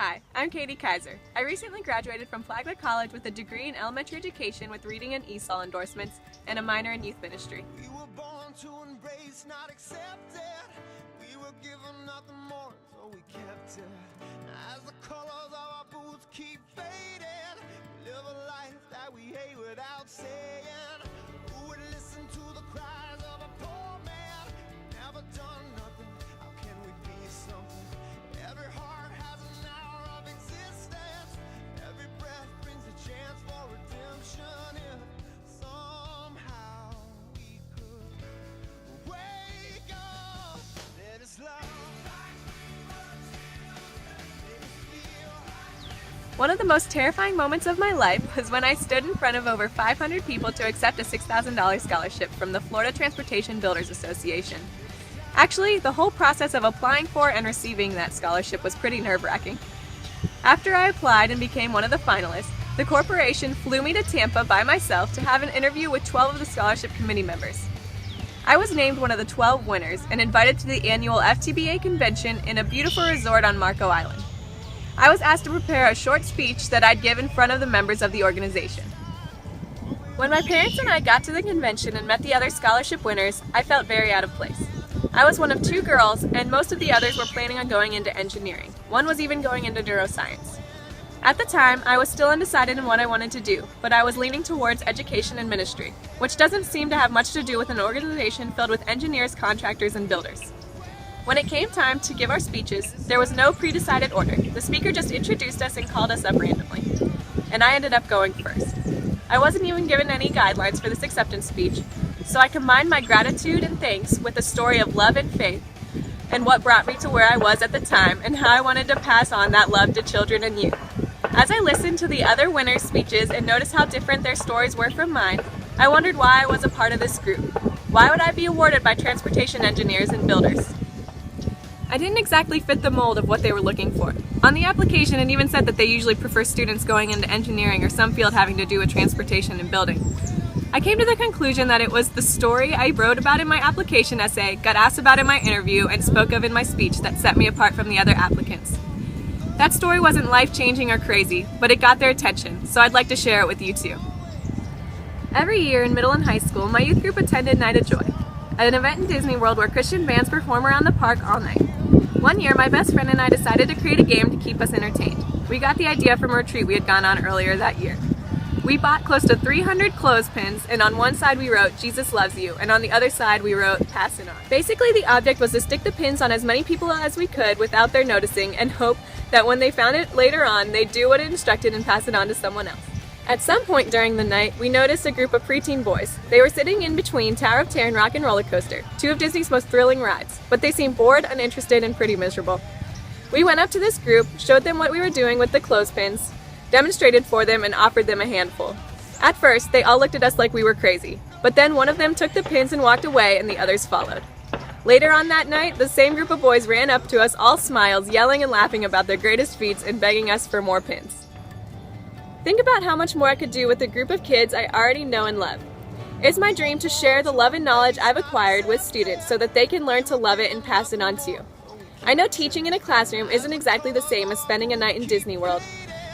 Hi, I'm Katie Kaiser. I recently graduated from Flagler College with a degree in elementary education with reading and ESOL endorsements and a minor in youth ministry. We were born to embrace, not accept it. We were given nothing more, so we kept it. As the colors of our boots keep fading, we live a life that we hate without saying. Who would listen to the cries of a poor man? Never done nothing, how can we be something? Every heart has an hour of existence. Every breath brings a chance for redemption. If somehow we could wake up, let us love. One of the most terrifying moments of my life was when I stood in front of over 500 people to accept a $6,000 scholarship from the Florida Transportation Builders Association. Actually, the whole process of applying for and receiving that scholarship was pretty nerve-wracking. After I applied and became one of the finalists, the corporation flew me to Tampa by myself to have an interview with 12 of the scholarship committee members. I was named one of the 12 winners and invited to the annual FTBA convention in a beautiful resort on Marco Island. I was asked to prepare a short speech that I'd give in front of the members of the organization. When my parents and I got to the convention and met the other scholarship winners, I felt very out of place. I was one of 2 girls, and most of the others were planning on going into engineering. One was even going into neuroscience. At the time, I was still undecided in what I wanted to do, but I was leaning towards education and ministry, which doesn't seem to have much to do with an organization filled with engineers, contractors, and builders. When it came time to give our speeches, there was no pre-decided order. The speaker just introduced us and called us up randomly. And I ended up going first. I wasn't even given any guidelines for this acceptance speech, so I combined my gratitude and thanks with a story of love and faith and what brought me to where I was at the time and how I wanted to pass on that love to children and youth. As I listened to the other winners' speeches and noticed how different their stories were from mine, I wondered why I was a part of this group. Why would I be awarded by transportation engineers and builders? I didn't exactly fit the mold of what they were looking for. On the application, it even said that they usually prefer students going into engineering or some field having to do with transportation and building. I came to the conclusion that it was the story I wrote about in my application essay, got asked about in my interview, and spoke of in my speech that set me apart from the other applicants. That story wasn't life-changing or crazy, but it got their attention, so I'd like to share it with you too. Every year in middle and high school, my youth group attended Night of Joy, an event in Disney World where Christian bands perform around the park all night. One year, my best friend and I decided to create a game to keep us entertained. We got the idea from a retreat we had gone on earlier that year. We bought close to 300 clothespins, and on one side we wrote, "Jesus loves you," and on the other side we wrote, "Pass it on." Basically, the object was to stick the pins on as many people as we could without their noticing and hope that when they found it later on, they'd do what it instructed and pass it on to someone else. At some point during the night, we noticed a group of preteen boys. They were sitting in between Tower of Terror and Rock and Roller Coaster, 2 of Disney's most thrilling rides, but they seemed bored, uninterested, and pretty miserable. We went up to this group, showed them what we were doing with the clothespins, demonstrated for them, and offered them a handful. At first, they all looked at us like we were crazy, but then one of them took the pins and walked away, and the others followed. Later on that night, the same group of boys ran up to us all smiles, yelling and laughing about their greatest feats and begging us for more pins. Think about how much more I could do with a group of kids I already know and love. It's my dream to share the love and knowledge I've acquired with students so that they can learn to love it and pass it on too. I know teaching in a classroom isn't exactly the same as spending a night in Disney World,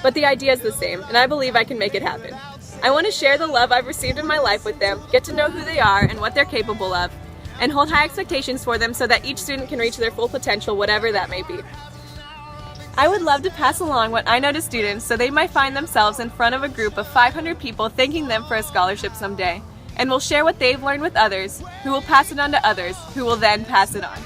but the idea is the same, and I believe I can make it happen. I want to share the love I've received in my life with them, get to know who they are and what they're capable of, and hold high expectations for them so that each student can reach their full potential, whatever that may be. I would love to pass along what I know to students so they might find themselves in front of a group of 500 people thanking them for a scholarship someday, and will share what they've learned with others, who will pass it on to others, who will then pass it on.